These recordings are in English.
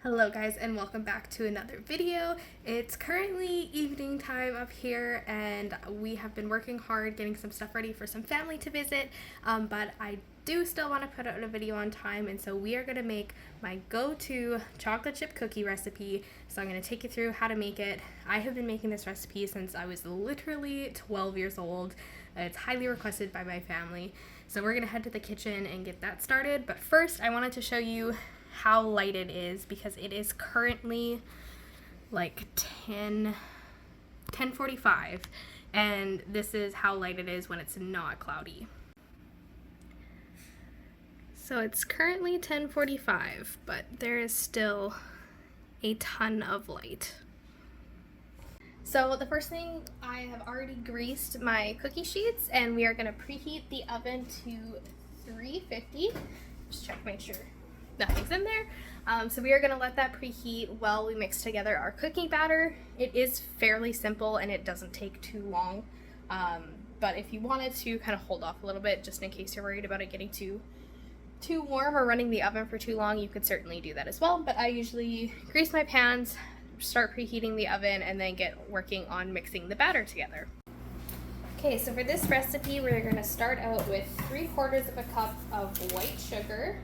Hello guys, and welcome back to another video. It's currently evening time up here and we have been working hard getting some stuff ready for some family to visit, but I do still want to put out a video on time, and so we are going to make my go-to chocolate chip cookie recipe. So I'm going to take you through how to make it. I have been making this recipe since I was literally 12 years old. It's highly requested by my family. So we're going to head to the kitchen and get that started, but first I wanted to show you how light it is because it is currently like 10:45, and this is how light it is when it's not cloudy. So it's currently 10:45, but there is still a ton of light. So the first thing, I have already greased my cookie sheets and we are going to preheat the oven to 350. Just check, make sure nothing's in there. So we are going to let that preheat while we mix together our cooking batter. It is fairly simple and it doesn't take too long, but if you wanted to kind of hold off a little bit just in case you're worried about it getting too warm or running the oven for too long, you could certainly do that as well. But I usually grease my pans, start preheating the oven, and then get working on mixing the batter together. Okay, so for this recipe we're going to start out with 3/4 of a cup of white sugar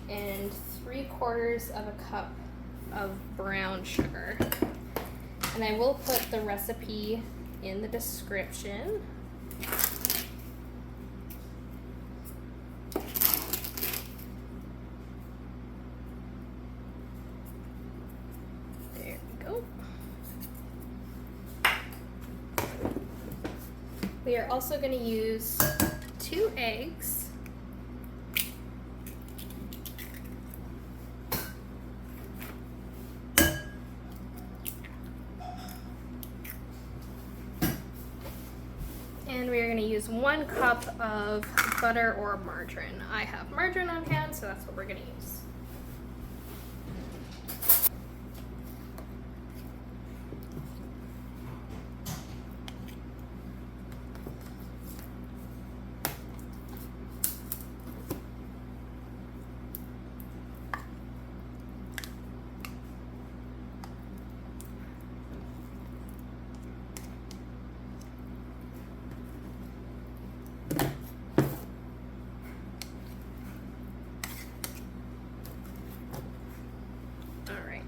and 3/4 of a cup of brown sugar. And I will put the recipe in the description. There we go. We are also going to use 2 eggs. And we are going to use 1 cup of butter or margarine. I have margarine on hand, so that's what we're going to use.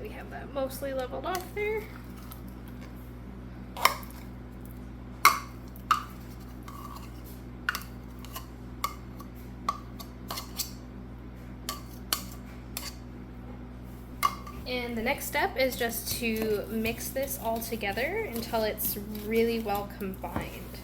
We have that mostly leveled off there. And the next step is just to mix this all together until it's really well combined.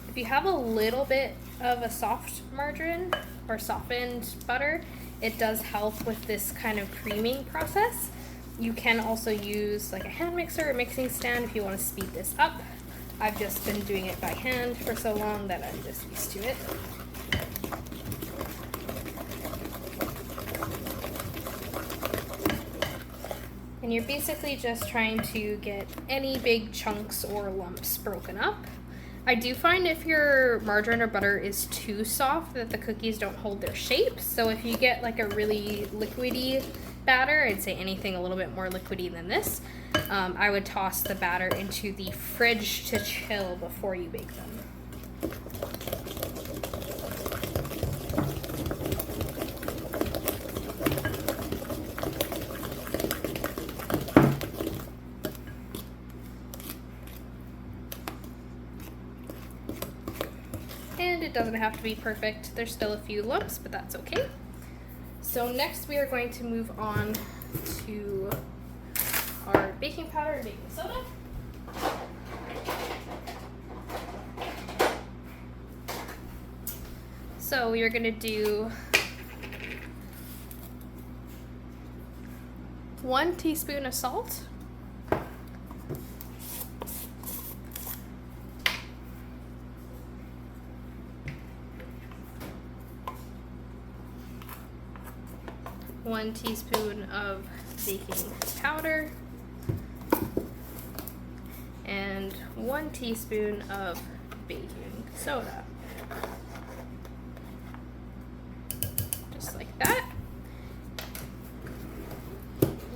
If you have a little bit of a soft margarine or softened butter, it does help with this kind of creaming process. You can also use like a hand mixer or mixing stand if you want to speed this up. I've just been doing it by hand for so long that I'm just used to it. And you're basically just trying to get any big chunks or lumps broken up. I do find if your margarine or butter is too soft that the cookies don't hold their shape. So if you get like a really liquidy batter, I'd say anything a little bit more liquidy than this, I would toss the batter into the fridge to chill before you bake them. And it doesn't have to be perfect. There's still a few lumps, but that's okay. So next we are going to move on to our baking powder and baking soda. So we are going to do 1 teaspoon of salt, 1 teaspoon of baking powder, and 1 teaspoon of baking soda.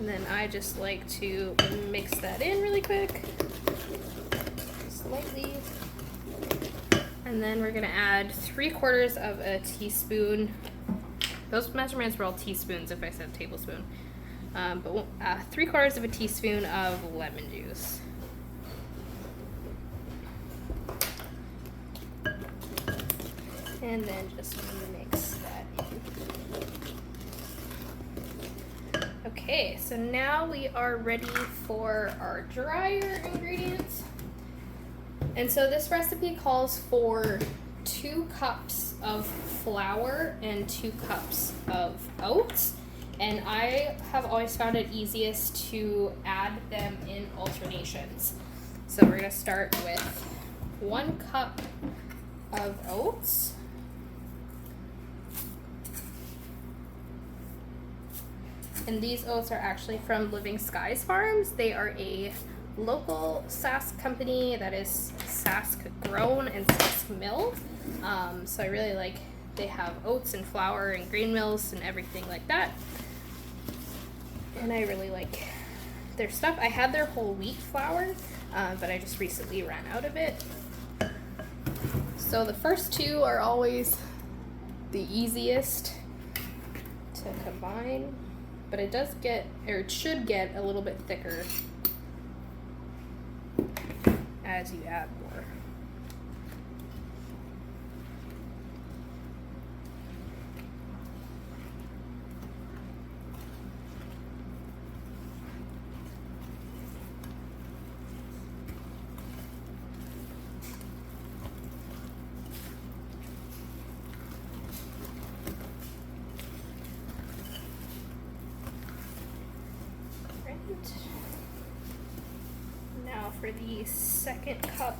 then I just like to mix that in really quick, slightly. And then we're gonna add 3/4 of a teaspoon. Those measurements were all teaspoons if I said tablespoon. But 3/4 of a teaspoon of lemon juice. And then just mix that in. Okay, so now we are ready for our drier ingredients. And so this recipe calls for 2 cups of flour and 2 cups of oats. And I have always found it easiest to add them in alternations. So we're gonna start with 1 cup of oats. And these oats are actually from Living Skies Farms. They are a local Sask company that is Sask grown and Sask milled. So I really like, they have oats and flour and grain mills and everything like that. And I really like their stuff. I had their whole wheat flour, but I just recently ran out of it. So the first 2 are always the easiest to combine, but it does get, or it should get a little bit thicker as you add more. Now for the 2nd cup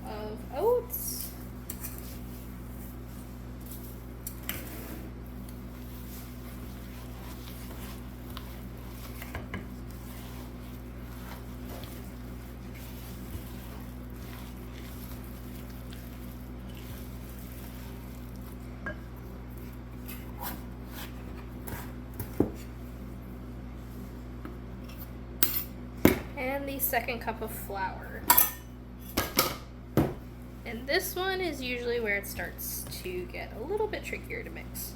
of oats. And the 2nd cup of flour. And this one is usually where it starts to get a little bit trickier to mix.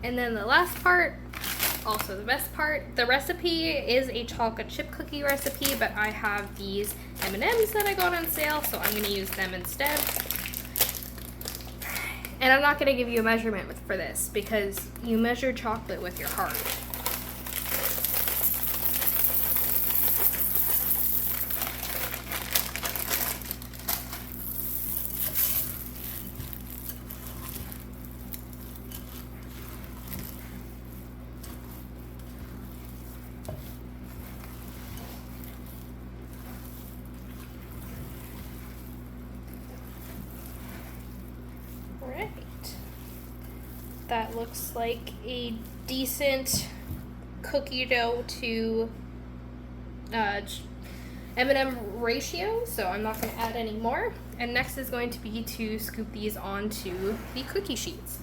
And then the last part, also the best part, the recipe is a chocolate chip cookie recipe, but I have these M&Ms that I got on sale, so I'm going to use them instead. And I'm not going to give you a measurement for this because you measure chocolate with your heart. That looks like a decent cookie dough to M&M ratio, so I'm not going to add any more. And next is going to be to scoop these onto the cookie sheets.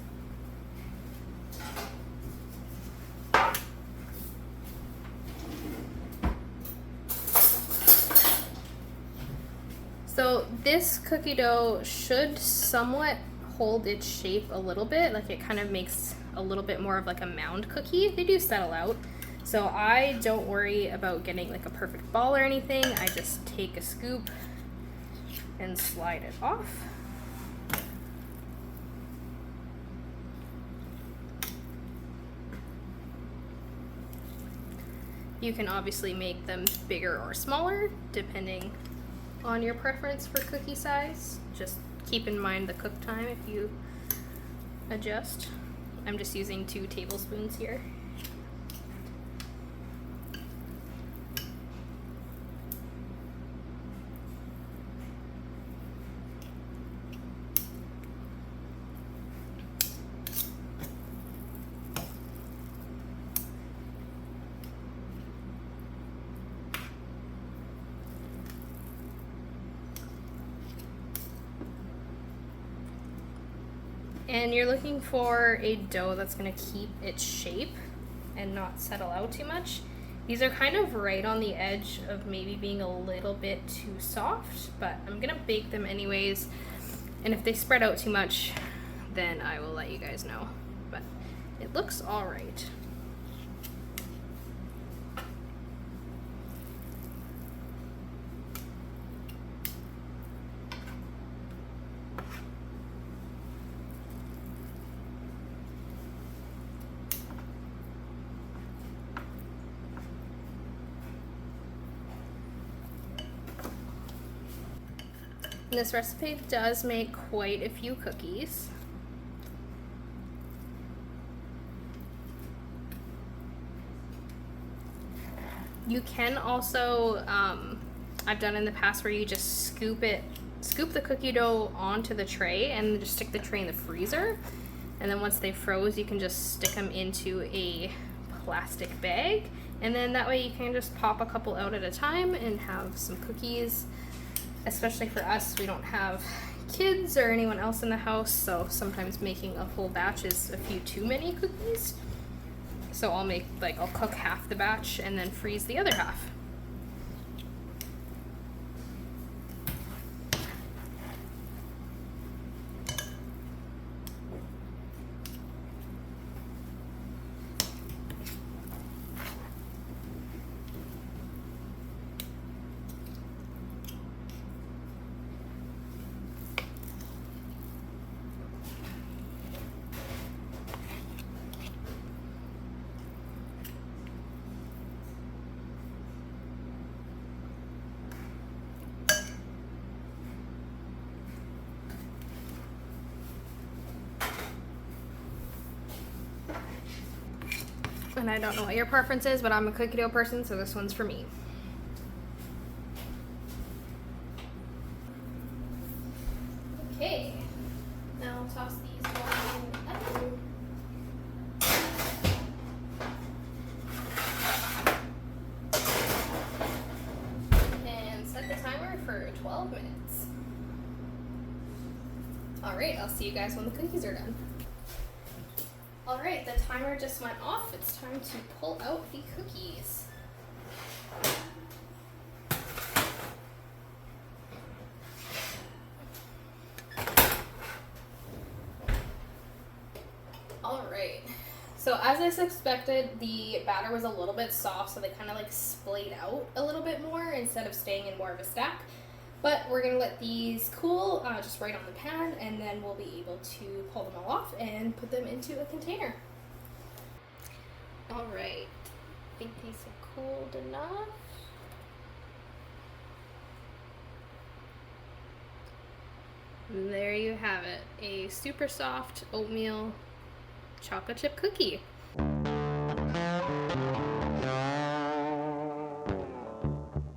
So this cookie dough should somewhat hold its shape a little bit, like it kind of makes a little bit more of like a mound cookie. They do settle out, so I don't worry about getting like a perfect ball or anything. I just take a scoop and slide it off. You can obviously make them bigger or smaller depending on your preference for cookie size. Just keep in mind the cook time if you adjust. I'm just using 2 tablespoons here. And you're looking for a dough that's going to keep its shape and not settle out too much. These are kind of right on the edge of maybe being a little bit too soft, but I'm going to bake them anyways. And if they spread out too much, then I will let you guys know. But it looks all right. This recipe does make quite a few cookies. You can also, I've done in the past where you just scoop the cookie dough onto the tray and just stick the tray in the freezer. And then once they froze, you can just stick them into a plastic bag. And then that way you can just pop a couple out at a time and have some cookies. Especially for us, we don't have kids or anyone else in the house, so sometimes making a whole batch is a few too many cookies. So I'll cook half the batch and then freeze the other half. And I don't know what your preference is, but I'm a cookie dough person, so this one's for me. Okay, now I'll toss these all in the oven. And set the timer for 12 minutes. Alright, I'll see you guys when the cookies are done. Alright, the timer just went off. It's time to pull out the cookies. Alright, so as I suspected, the batter was a little bit soft, so they kind of like splayed out a little bit more instead of staying in more of a stack. But we're going to let these cool just right on the pan, and then we'll be able to pull them all off and put them into a container. Alright, I think these are cooled enough. And there you have it, a super soft oatmeal chocolate chip cookie.